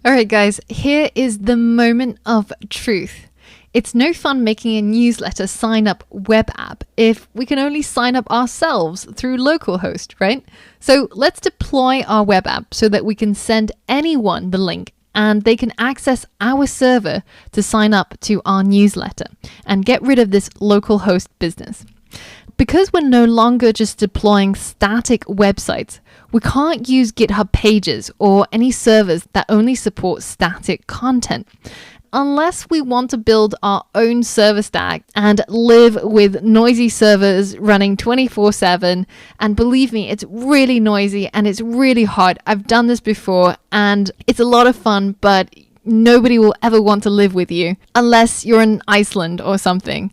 All right, guys, here is the moment of truth. It's no fun making a newsletter sign up web app if we can only sign up ourselves through localhost, right? So let's deploy our web app so that we can send anyone the link and they can access our server to sign up to our newsletter and get rid of this localhost business. Because we're no longer just deploying static websites, we can't use GitHub pages or any servers that only support static content. Unless we want to build our own server stack and live with noisy servers running 24/7. And believe me, it's really noisy and it's really hard. I've done this before and it's a lot of fun, but nobody will ever want to live with you unless you're in Iceland or something.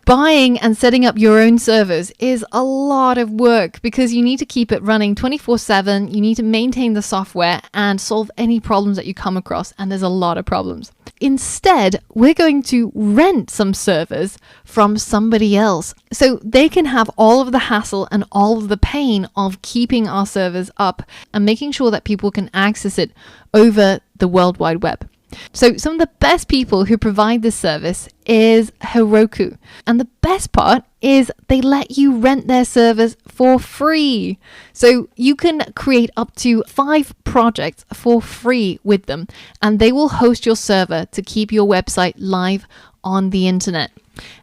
Buying and setting up your own servers is a lot of work because you need to keep it running 24/7. You need to maintain the software and solve any problems that you come across. And there's a lot of problems. Instead, we're going to rent some servers from somebody else so they can have all of the hassle and all of the pain of keeping our servers up and making sure that people can access it over the World Wide Web. So some of the best people who provide this service is Heroku. And the best part is they let you rent their servers for free. So you can create up to 5 projects for free with them, and they will host your server to keep your website live on the internet.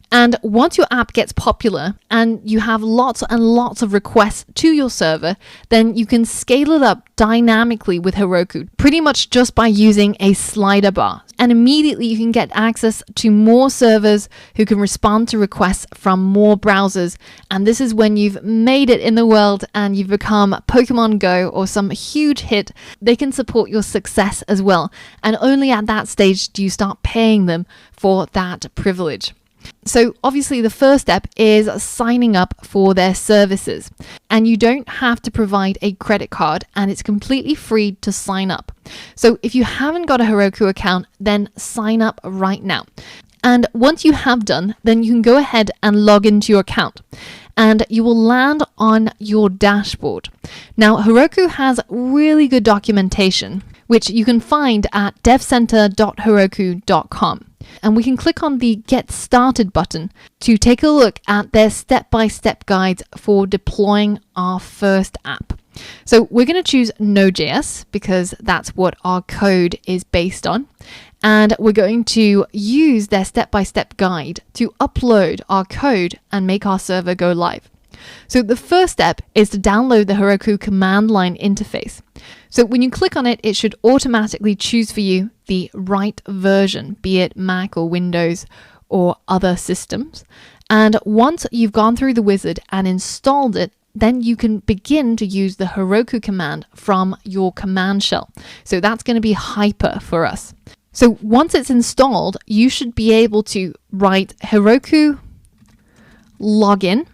And once your app gets popular and you have lots and lots of requests to your server, then you can scale it up dynamically with Heroku, pretty much just by using a slider bar. And immediately you can get access to more servers who can respond to requests from more browsers. And this is when you've made it in the world and you've become Pokemon Go or some huge hit. They can support your success as well. And only at that stage do you start paying them for that privilege. So obviously the first step is signing up for their services, and you don't have to provide a credit card and it's completely free to sign up. So if you haven't got a Heroku account, then sign up right now. And once you have done, then you can go ahead and log into your account and you will land on your dashboard. Now, Heroku has really good documentation, which you can find at devcenter.heroku.com. And we can click on the Get Started button to take a look at their step-by-step guides for deploying our first app. So we're going to choose Node.js because that's what our code is based on. And we're going to use their step-by-step guide to upload our code and make our server go live. So the first step is to download the Heroku command line interface. So when you click on it, it should automatically choose for you the right version, be it Mac or Windows or other systems. And once you've gone through the wizard and installed it, then you can begin to use the Heroku command from your command shell. So that's going to be hyper for us. So once it's installed, you should be able to write Heroku login,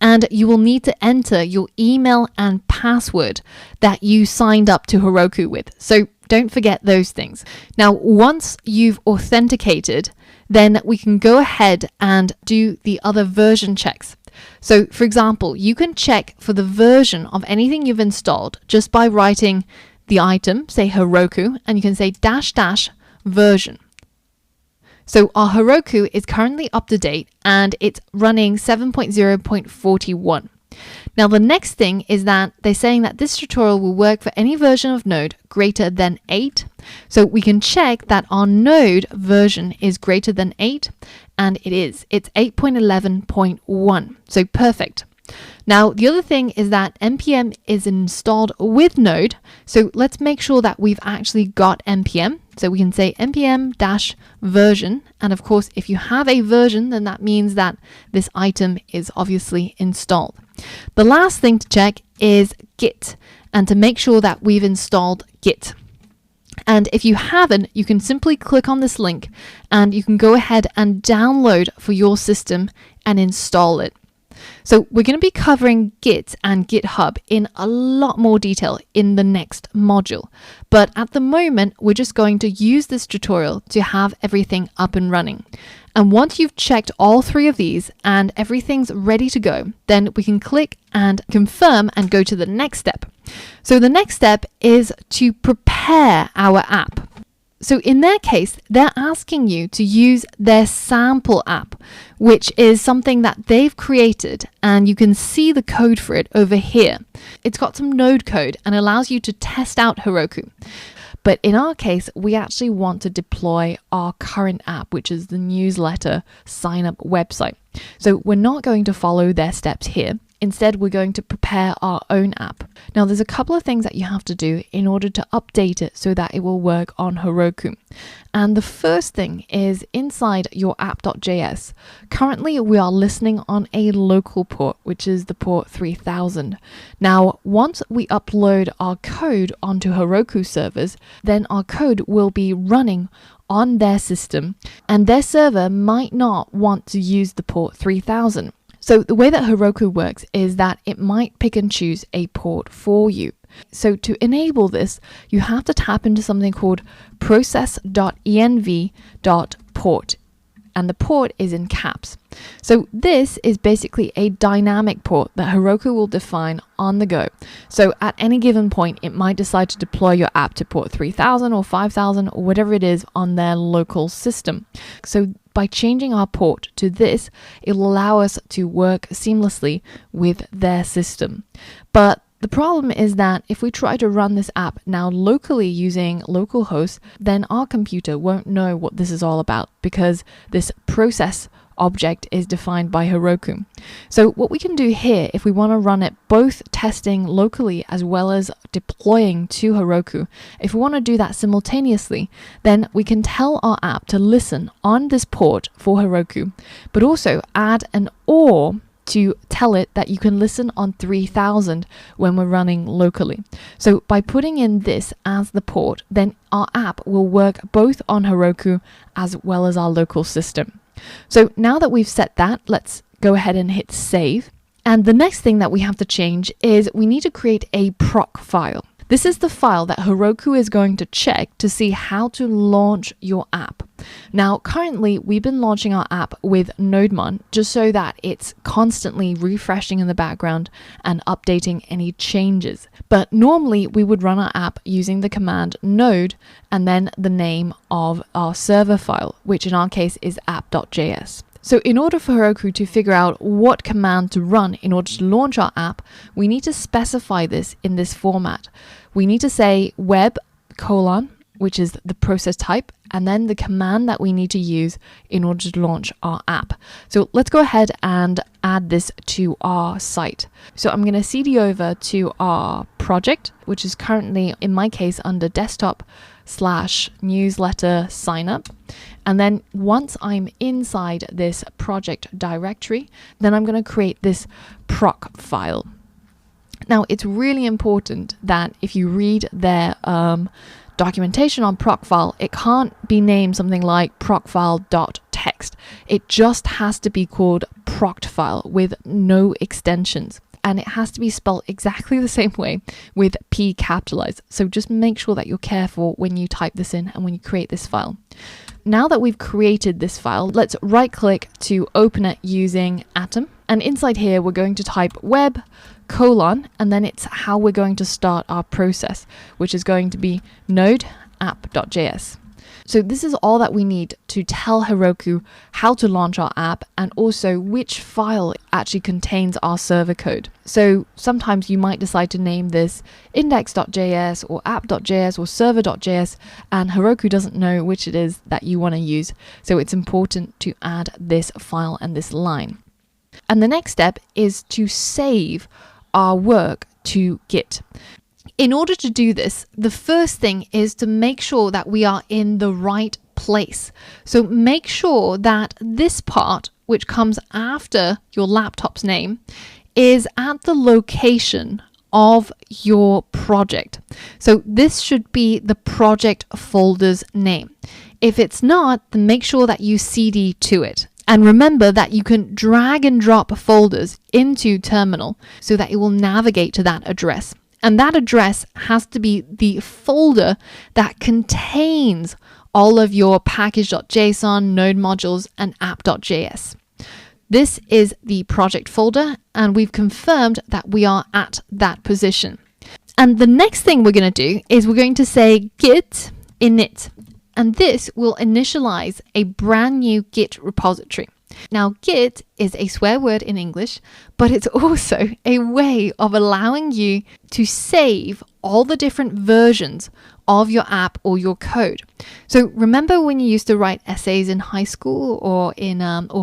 and you will need to enter your email and password that you signed up to Heroku with. So don't forget those things. Now, once you've authenticated, then we can go ahead and do the other version checks. So for example, you can check for the version of anything you've installed just by writing the item, say Heroku, and you can say -- version. So our Heroku is currently up to date and it's running 7.0.41. Now the next thing is that they're saying that this tutorial will work for any version of Node greater than 8. So we can check that our Node version is greater than 8, and it is. It's 8.11.1. So perfect. Now, the other thing is that NPM is installed with Node. So let's make sure that we've actually got NPM. So we can say npm-version. And of course, if you have a version, then that means that this item is obviously installed. The last thing to check is Git, and to make sure that we've installed Git. And if you haven't, you can simply click on this link and you can go ahead and download for your system and install it. So we're going to be covering Git and GitHub in a lot more detail in the next module. But at the moment, we're just going to use this tutorial to have everything up and running. And once you've checked all 3 of these and everything's ready to go, then we can click and confirm and go to the next step. So the next step is to prepare our app. So in their case, they're asking you to use their sample app, which is something that they've created, and you can see the code for it over here. It's got some Node code and allows you to test out Heroku. But in our case, we actually want to deploy our current app, which is the newsletter sign up website. So we're not going to follow their steps here. Instead, we're going to prepare our own app. Now, there's a couple of things that you have to do in order to update it so that it will work on Heroku. And the first thing is inside your app.js. Currently, we are listening on a local port, which is the port 3000. Now, once we upload our code onto Heroku servers, then our code will be running on their system, and their server might not want to use the port 3000. So the way that Heroku works is that it might pick and choose a port for you. So to enable this, you have to tap into something called process.env.port, and the port is in caps. So this is basically a dynamic port that Heroku will define on the go. So at any given point, it might decide to deploy your app to port 3000 or 5000 or whatever it is on their local system. So by changing our port to this, it will allow us to work seamlessly with their system. But the problem is that if we try to run this app now locally using localhost, then our computer won't know what this is all about because this process object is defined by Heroku. So what we can do here, if we want to run it both testing locally as well as deploying to Heroku, if we want to do that simultaneously, then we can tell our app to listen on this port for Heroku, but also add an OR to tell it that you can listen on 3000 when we're running locally. So by putting in this as the port, then our app will work both on Heroku as well as our local system. So now that we've set that, let's go ahead and hit save. And the next thing that we have to change is we need to create a proc file. This is the file that Heroku is going to check to see how to launch your app. Now, currently, we've been launching our app with NodeMon just so that it's constantly refreshing in the background and updating any changes. But normally, we would run our app using the command node and then the name of our server file, which in our case is app.js. So in order for Heroku to figure out what command to run in order to launch our app, we need to specify this in this format. We need to say web : which is the process type, and then the command that we need to use in order to launch our app. So let's go ahead and add this to our site. So I'm going to CD over to our project, which is currently, in my case, under desktop/newsletter signup. And then once I'm inside this project directory, then I'm going to create this proc file. Now, it's really important that if you read their documentation on procfile, it can't be named something like procfile.txt. It just has to be called procfile with no extensions. And it has to be spelled exactly the same way with P capitalized. So just make sure that you're careful when you type this in and when you create this file. Now that we've created this file, let's right click to open it using Atom. And inside here, we're going to type web : and then it's how we're going to start our process, which is going to be node app.js. So this is all that we need to tell Heroku how to launch our app and also which file actually contains our server code. So sometimes you might decide to name this index.js or app.js or server.js, and Heroku doesn't know which it is that you want to use. So it's important to add this file and this line. And the next step is to save our work to Git. In order to do this, the first thing is to make sure that we are in the right place. So make sure that this part, which comes after your laptop's name, is at the location of your project. So this should be the project folder's name. If it's not, then make sure that you CD to it. And remember that you can drag and drop folders into Terminal so that it will navigate to that address. And that address has to be the folder that contains all of your package.json, node modules, and app.js. This is the project folder, and we've confirmed that we are at that position. And the next thing we're going to do is we're going to say git init. and this will initialize a brand new Git repository. Now, Git is a swear word in English, but it's also a way of allowing you to save all the different versions of your app or your code. So remember when you used to write essays in high school or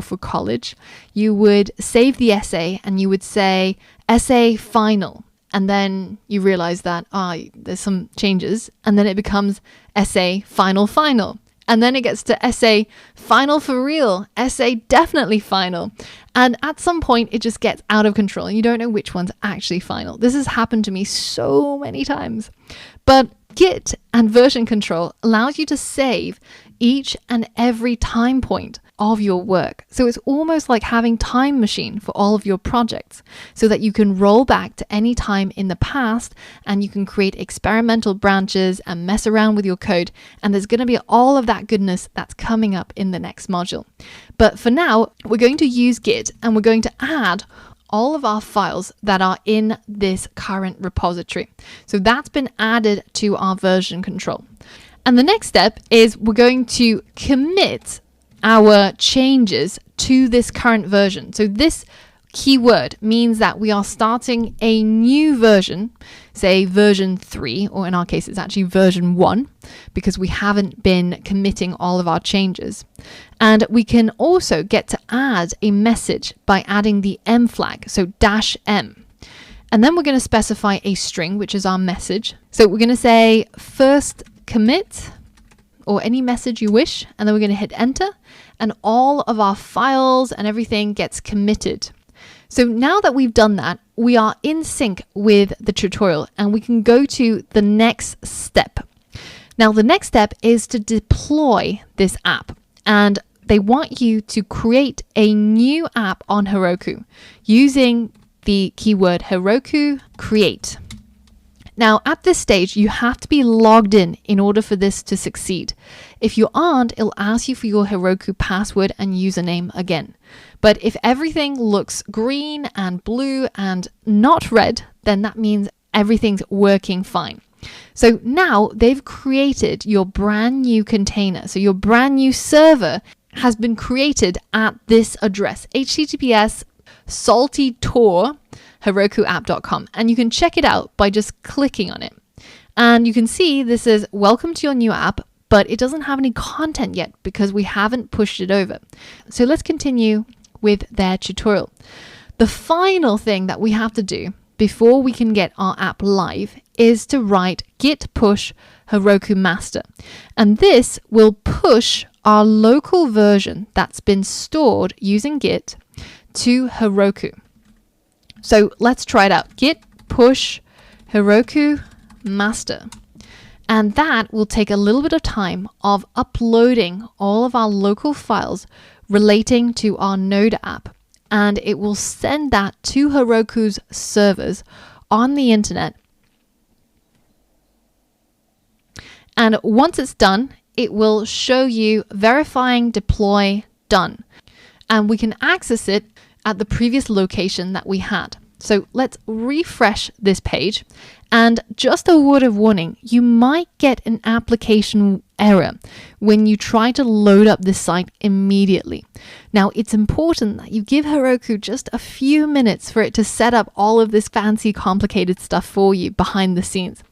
for college, you would save the essay and you would say essay final. And then you realize that there's some changes, and then it becomes essay final. And then it gets to essay final for real, essay definitely final. And at some point, it just gets out of control and you don't know which one's actually final. This has happened to me so many times. But Git and version control allows you to save each and every time point of your work. So it's almost like having time machine for all of your projects so that you can roll back to any time in the past and you can create experimental branches and mess around with your code. And there's going to be all of that goodness that's coming up in the next module. But for now, we're going to use Git and we're going to add all of our files that are in this current repository. So that's been added to our version control. And the next step is we're going to commit our changes to this current version. So this keyword means that we are starting a new version, say version 3, or in our case, it's actually version 1, because we haven't been committing all of our changes. And we can also get to add a message by adding the M flag, so -M. And then we're going to specify a string, which is our message. So we're going to say first commit, or any message you wish, and then we're going to hit enter, and all of our files and everything gets committed. So now that we've done that, we are in sync with the tutorial and we can go to the next step. Now, the next step is to deploy this app, and they want you to create a new app on Heroku using the keyword Heroku create. Now, at this stage, you have to be logged in order for this to succeed. If you aren't, it'll ask you for your Heroku password and username again. But if everything looks green and blue and not red, then that means everything's working fine. So now they've created your brand new container. So your brand new server has been created at this address, https://saltytour.herokuapp.com, and you can check it out by just clicking on it. And you can see this says welcome to your new app, but it doesn't have any content yet because we haven't pushed it over. So let's continue with their tutorial. The final thing that we have to do before we can get our app live is to write git push Heroku master. And this will push our local version that's been stored using Git to Heroku. So let's try it out. Git push Heroku master. And that will take a little bit of time of uploading all of our local files relating to our Node app. And it will send that to Heroku's servers on the internet. And once it's done, it will show you verifying deploy done. And we can access it at the previous location that we had. So let's refresh this page. And just a word of warning, you might get an application error when you try to load up this site immediately. Now, it's important that you give Heroku just a few minutes for it to set up all of this fancy, complicated stuff for you behind the scenes,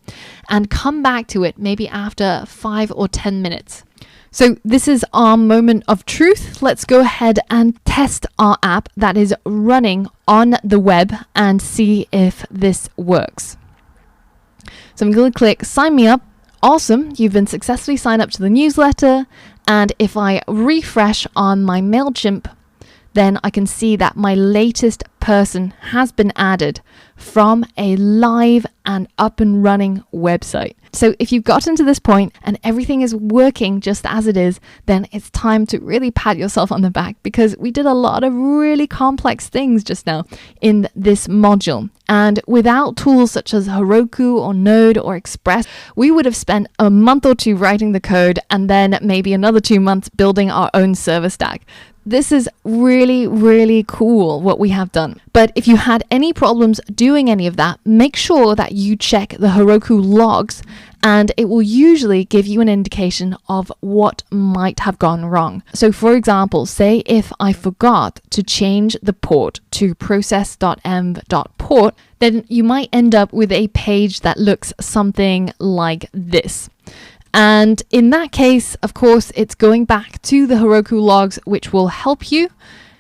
and come back to it maybe after 5 or 10 minutes. So this is our moment of truth. Let's go ahead and test our app that is running on the web and see if this works. So I'm going to click sign me up. Awesome, you've been successfully signed up to the newsletter. And if I refresh on my MailChimp, then I can see that my latest person has been added from a live and up and running website. So if you've gotten to this point and everything is working just as it is, then it's time to really pat yourself on the back, because we did a lot of really complex things just now in this module. And without tools such as Heroku or Node or Express, we would have spent a month or two writing the code and then maybe another 2 months building our own server stack. This is really, really cool what we have done. But if you had any problems doing any of that, make sure that you check the Heroku logs and it will usually give you an indication of what might have gone wrong. So for example, say if I forgot to change the port to process.env.port, then you might end up with a page that looks something like this. And in that case, of course, it's going back to the Heroku logs, which will help you.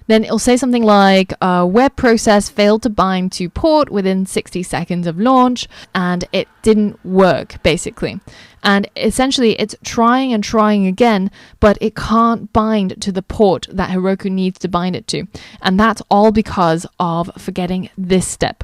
Then it'll say something like web process failed to bind to port within 60 seconds of launch, and it didn't work, basically. And essentially it's trying and trying again, but it can't bind to the port that Heroku needs to bind it to. And that's all because of forgetting this step.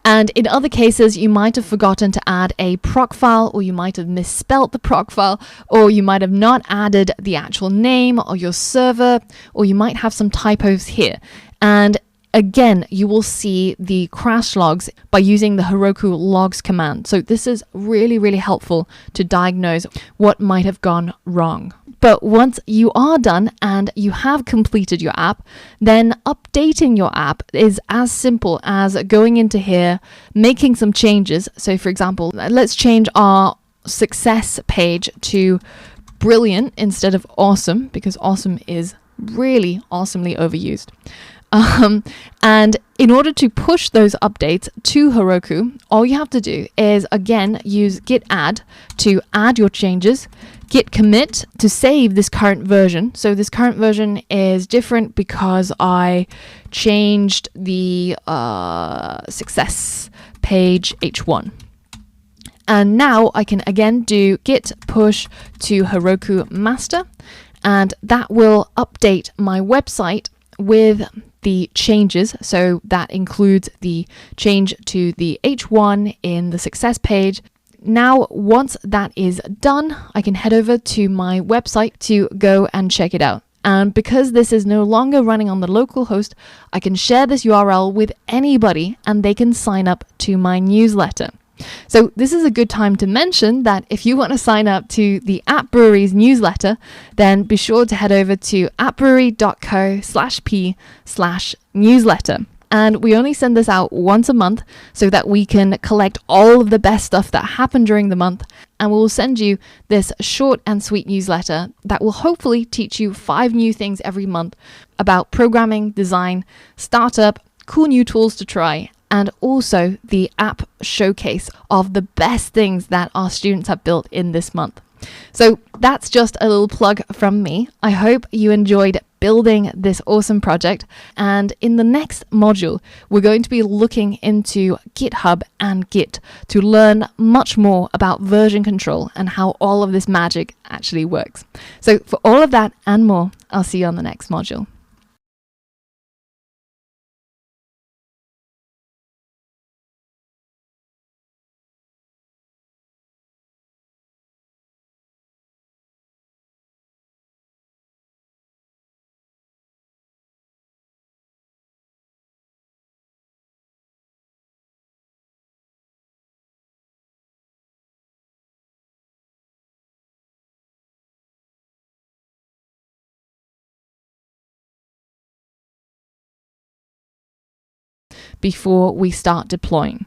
And in other cases, you might have forgotten to add a proc file, or you might have misspelt the proc file, or you might have not added the actual name or your server, or you might have some typos here. And again, you will see the crash logs by using the Heroku logs command. So this is really, really helpful to diagnose what might have gone wrong. But once you are done and you have completed your app, then updating your app is as simple as going into here, making some changes. So for example, let's change our success page to brilliant instead of awesome, because awesome is really awesomely overused. And in order to push those updates to Heroku, all you have to do is, again, use git add to add your changes, git commit to save this current version. So this current version is different because I changed the success page H1. And now I can again do git push to Heroku master, and that will update my website with the changes. So that includes the change to the H1 in the success page. Now, once that is done, I can head over to my website to go and check it out. And because this is no longer running on the local host, I can share this URL with anybody and they can sign up to my newsletter. So this is a good time to mention that if you want to sign up to the App Brewery's newsletter, then be sure to head over to appbrewery.co/p/newsletter. And we only send this out once a month so that we can collect all of the best stuff that happened during the month. And we will send you this short and sweet newsletter that will hopefully teach you 5 new things every month about programming, design, startup, cool new tools to try, and also the app showcase of the best things that our students have built in this month. So that's just a little plug from me. I hope you enjoyed building this awesome project. And in the next module, we're going to be looking into GitHub and Git to learn much more about version control and how all of this magic actually works. So for all of that and more, I'll see you on the next module. Before we start deploying.